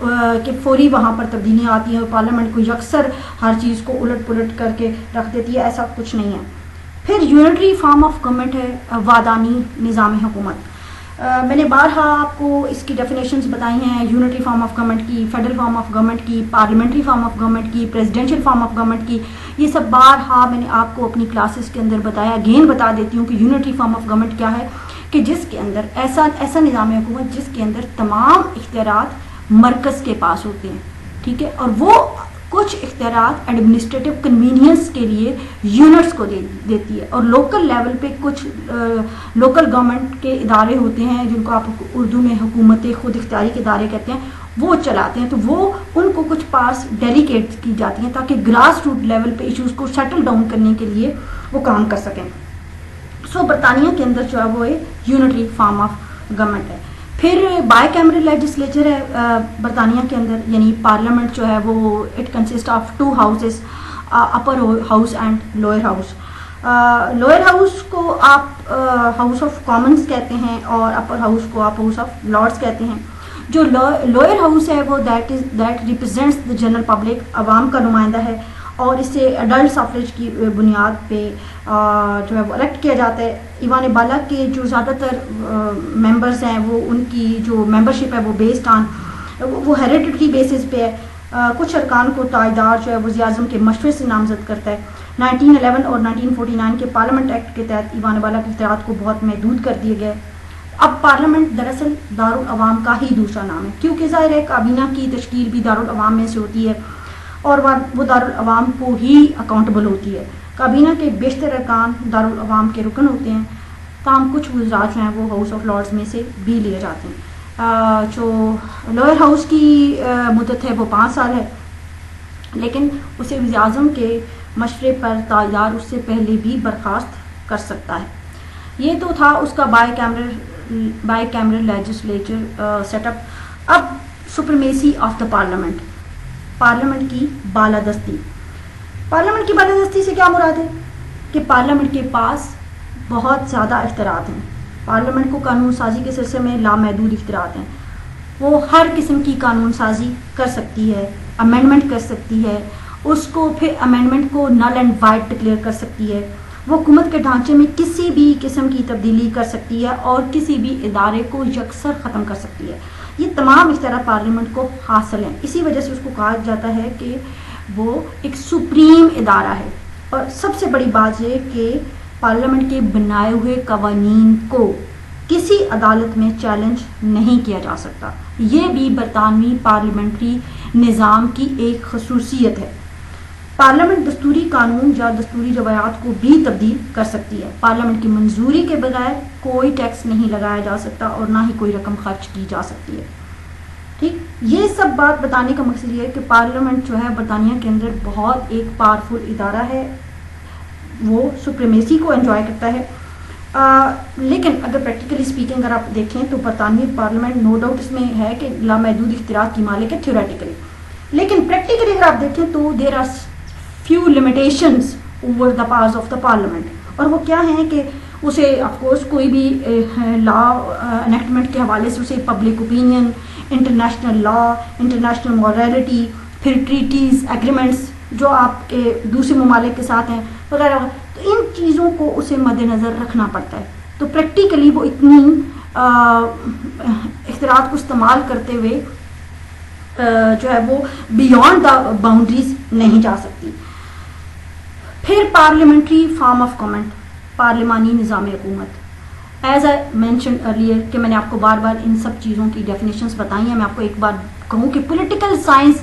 کہ فوری وہاں پر تبدیلیاں آتی ہیں اور پارلیمنٹ کو یکسر ہر چیز کو الٹ پلٹ کر کے رکھ دیتی ہے، ایسا کچھ نہیں ہے۔ پھر یونٹری فارم آف گورنمنٹ ہے وادانی نظام حکومت۔ میں نے بارہا آپ کو اس کی ڈیفینیشنز بتائی ہیں، یونٹری فارم آف گورنمنٹ کی، فیڈرل فارم آف گورنمنٹ کی، پارلیمنٹری فارم آف گورنمنٹ کی، پریزیڈینشیل فارم آف گورنمنٹ کی، یہ سب بارہا میں نے آپ کو اپنی کلاسز کے اندر بتایا۔ اگین بتا دیتی ہوں کہ یونٹری فارم آف گورنمنٹ کیا ہے، کہ جس کے اندر ایسا نظام حکومت جس کے اندر تمام اختیارات مرکز کے پاس ہوتے ہیں، ٹھیک ہے، اور وہ کچھ اختیارات ایڈمنسٹریٹو کنوینئنس کے لیے یونٹس کو دیتی ہے، اور لوکل لیول پہ کچھ لوکل گورنمنٹ کے ادارے ہوتے ہیں جن کو آپ اردو میں حکومت خود اختیاری کے ادارے کہتے ہیں، وہ چلاتے ہیں، تو وہ ان کو کچھ پاس ڈیلیگیٹ کی جاتی ہیں تاکہ گراس روٹ لیول پہ ایشوز کو سیٹل ڈاؤن کرنے کے لیے وہ کام کر سکیں۔ سو برطانیہ کے اندر جو ہے وہ یونٹری فارم آف گورنمنٹ ہے۔ پھر بائی کیمرل لیجسلیچر ہے برطانیہ کے اندر، یعنی پارلیمنٹ جو ہے وہ it consist of 2 houses, upper house and lower house. Lower house کو آپ ہاؤس آف کامنز کہتے ہیں اور اپر ہاؤس کو آپ ہاؤس آف لارڈس کہتے ہیں۔ جو لوئر ہاؤس ہے وہ that represents the general public, عوام کا نمائندہ ہے، اور اسے ایڈلٹ سفریج کی بنیاد پہ جو ہے وہ الیکٹ کیا جاتا ہے۔ ایوان بالا کے جو زیادہ تر ممبرز ہیں وہ ان کی جو ممبرشپ ہے وہ بیسڈ آن وہ ہیریڈیٹری بیسس پہ ہے۔ کچھ ارکان کو تاجدار جو ہے وزیر اعظم کے مشورے سے نامزد کرتا ہے۔ 1911 اور 1949 کے پارلیمنٹ ایکٹ کے تحت ایوان بالا کے اختیارات کو بہت محدود کر دیے گئے۔ اب پارلیمنٹ دراصل دارالعوام کا ہی دوسرا نام ہے، کیونکہ ظاہر ہے کابینہ کی تشکیل بھی دارالعوام میں سے ہوتی ہے اور وہ دارالعوام کو ہی اکاؤنٹیبل ہوتی ہے۔ کابینہ کے بیشتر ارکان دارالعوام کے رکن ہوتے ہیں، تاہم کچھ وزراء جو ہیں وہ ہاؤس آف لارڈز میں سے بھی لیے جاتے ہیں۔ جو لوئر ہاؤس کی مدت ہے وہ 5 سال ہے، لیکن اسے وزیر اعظم کے مشورے پر تاجدار اس سے پہلے بھی برخاست کر سکتا ہے۔ یہ تو تھا اس کا bicameral legislature setup. اب supremacy of the parliament, parliament کی بالادستی۔ پارلیمنٹ کی بالادستی سے کیا مراد ہے کہ پارلیمنٹ کے پاس بہت زیادہ اختیارات ہیں۔ پارلیمنٹ کو قانون سازی کے سلسلے میں لامحدود اختیارات ہیں، وہ ہر قسم کی قانون سازی کر سکتی ہے، امینڈمنٹ کر سکتی ہے، اس کو پھر امینڈمنٹ کو نل اینڈ وائڈ ڈکلیئر کر سکتی ہے، وہ حکومت کے ڈھانچے میں کسی بھی قسم کی تبدیلی کر سکتی ہے اور کسی بھی ادارے کو یکسر ختم کر سکتی ہے۔ یہ تمام اختیارات پارلیمنٹ کو حاصل ہیں، اسی وجہ سے اس کو کہا جاتا ہے کہ وہ ایک سپریم ادارہ ہے۔ اور سب سے بڑی بات یہ کہ پارلیمنٹ کے بنائے ہوئے قوانین کو کسی عدالت میں چیلنج نہیں کیا جا سکتا۔ یہ بھی برطانوی پارلیمنٹری نظام کی ایک خصوصیت ہے۔ پارلیمنٹ دستوری قانون یا دستوری روایات کو بھی تبدیل کر سکتی ہے۔ پارلیمنٹ کی منظوری کے بغیر کوئی ٹیکس نہیں لگایا جا سکتا اور نہ ہی کوئی رقم خرچ کی جا سکتی ہے۔ ٹھیک، یہ سب بات بتانے کا مقصد یہ ہے کہ پارلیمنٹ جو ہے برطانیہ کے اندر بہت ایک پاورفل ادارہ ہے، وہ سپریمیسی کو انجوائے کرتا ہے۔ لیکن اگر پریکٹیکلی اسپیکنگ اگر آپ دیکھیں تو برطانوی پارلیمنٹ نو ڈاؤٹ اس میں ہے کہ لامحدود اختیارات کی مالک ہے تھیوریٹیکلی، لیکن پریکٹیکلی اگر آپ دیکھیں تو there are few limitations over the powers of the parliament، اور وہ کیا ہیں کہ اسے آف کورس کوئی بھی لا انیکٹمنٹ کے حوالے سے اسے public opinion, international law, international morality, پھر ٹریٹیز، ایگریمنٹس جو آپ کے دوسرے ممالک کے ساتھ ہیں وغیرہ، تو ان چیزوں کو اسے مد نظر رکھنا پڑتا ہے۔ تو پریکٹیکلی وہ اتنی اختیارات کو استعمال کرتے ہوئے جو ہے وہ بیونڈ دا باؤنڈریز نہیں جا سکتی۔ پھر پارلیمنٹری فارم آف گورنمنٹ، پارلیمانی نظام حکومت۔ ایز آئی مینشنڈ ارلیئر کہ میں نے آپ کو بار بار ان سب چیزوں کی ڈیفینیشنز بتائی ہیں، میں آپ کو ایک بار کہوں کہ پولیٹیکل سائنس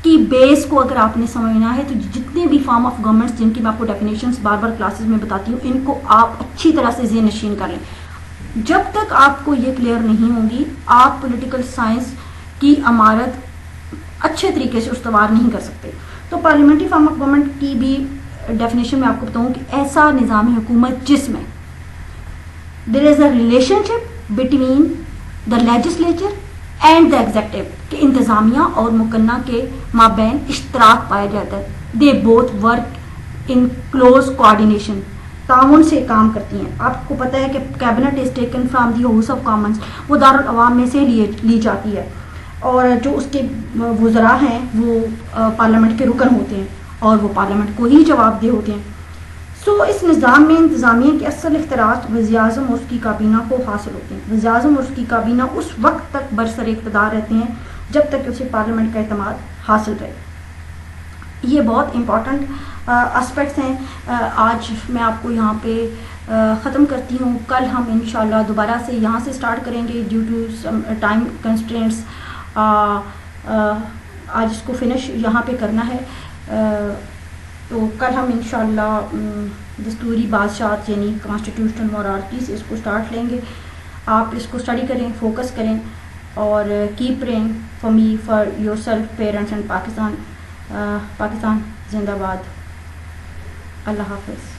کی بیس کو اگر آپ نے سمجھنا ہے تو جتنے بھی فارم آف گورنمنٹس جن کی میں آپ کو ڈیفینیشنز بار بار کلاسز میں بتاتی ہوں، ان کو آپ اچھی طرح سے ذہن نشین کر لیں۔ جب تک آپ کو یہ کلیئر نہیں ہوگی، آپ پولیٹیکل سائنس کی عمارت اچھے طریقے سے استوار نہیں کر سکتے۔ تو پارلیمنٹری فارم آف گورنمنٹ کی بھی ڈیفینیشن میں آپ کو بتاؤں کہ ایسا نظام حکومت جس میں there is a relationship between the legislature and the executive, کہ انتظامیہ اور مقننہ کے مابین اشتراک پایا جاتا ہے۔ They both work in close coordination, تعاون سے کام کرتی ہیں۔ آپ کو پتہ ہے کہ cabinet is taken from the house of Commons, وہ دارالعوام میں سے لی جاتی ہے۔ اور جو اس کے وزراء ہیں وہ پارلیمنٹ کے رکن ہوتے ہیں اور وہ پارلیمنٹ کو ہی جواب دہ ہوتے ہیں. سو اس نظام میں انتظامیہ کے اصل اختیارات وزیر اعظم اور اس کی کابینہ کو حاصل ہوتے ہیں. وزیر اعظم اور اس کی کابینہ اس وقت تک برسر اقتدار رہتے ہیں جب تک کہ اسے پارلیمنٹ کا اعتماد حاصل رہے. یہ بہت امپورٹنٹ اسپیکٹس ہیں. آج میں آپ کو یہاں پہ ختم کرتی ہوں. کل ہم انشاءاللہ دوبارہ سے یہاں سے سٹارٹ کریں گے due to some time constraints. آج اس کو فنش یہاں پہ کرنا ہے. تو کل ہم انشاءاللہ دستوری بادشاہت یعنی کانسٹیٹیوشنل مورالٹیز اس کو سٹارٹ لیں گے. آپ اس کو اسٹڈی کریں, فوکس کریں اور keep praying for me, for yourself, parents and Pakistan. Pakistan زندہ باد. اللہ حافظ.